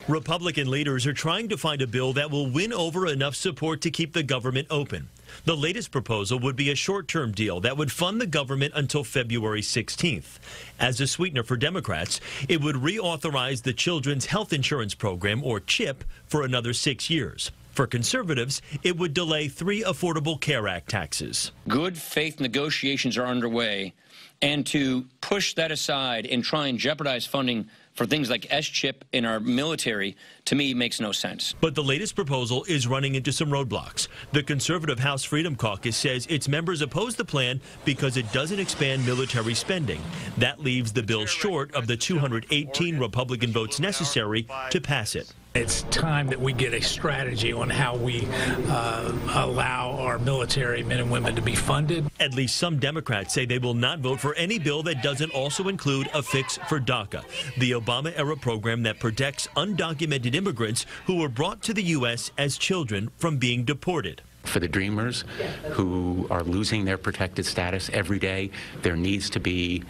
Republican leaders are trying to find a bill that will win over enough support to keep the government open. The latest proposal would be a short-term deal that would fund the government until February 16th. As a sweetener for Democrats, it would reauthorize the Children's Health Insurance Program, or CHIP, for another 6 years. For conservatives, it would delay 3 Affordable Care Act taxes. Good faith negotiations are underway, and to push that aside and try and jeopardize funding for things like S-chip in our military, to me, makes no sense. But the latest proposal is running into some roadblocks. The conservative House Freedom Caucus says its members oppose the plan because it doesn't expand military spending. That leaves the bill short of the 218 Republican votes necessary to pass it. It's time that we get a strategy on how we allow our military men and women to be funded. At least some Democrats say they will not vote for any bill that doesn't also include a fix for DACA, the Obama-era program that protects undocumented immigrants who were brought to the U.S. as children from being deported. For the dreamers who are losing their protected status every day, there needs to be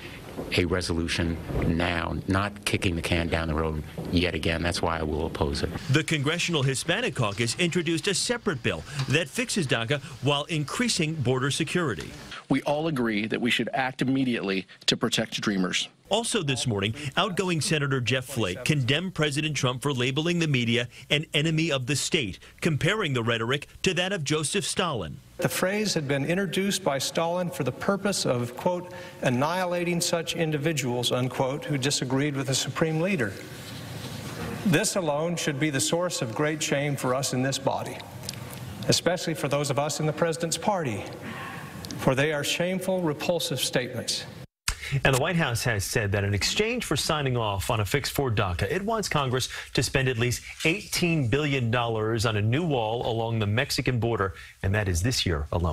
a resolution now, not kicking the can down the road yet again. That's why I will oppose it. The Congressional Hispanic Caucus introduced a separate bill that fixes DACA while increasing border security. We all agree that we should act immediately to protect dreamers. Also this morning, outgoing Senator Jeff Flake condemned President Trump for labeling the media an enemy of the state, comparing the rhetoric to that of Joseph Stalin. The phrase had been introduced by Stalin for the purpose of, quote, annihilating such individuals, unquote, who disagreed with the supreme leader. This alone should be the source of great shame for us in this body, especially for those of us in the president's party, for they are shameful, repulsive statements. And the White House has said that in exchange for signing off on a fix for DACA, it wants Congress to spend at least $18 billion on a new wall along the Mexican border, and that is this year alone.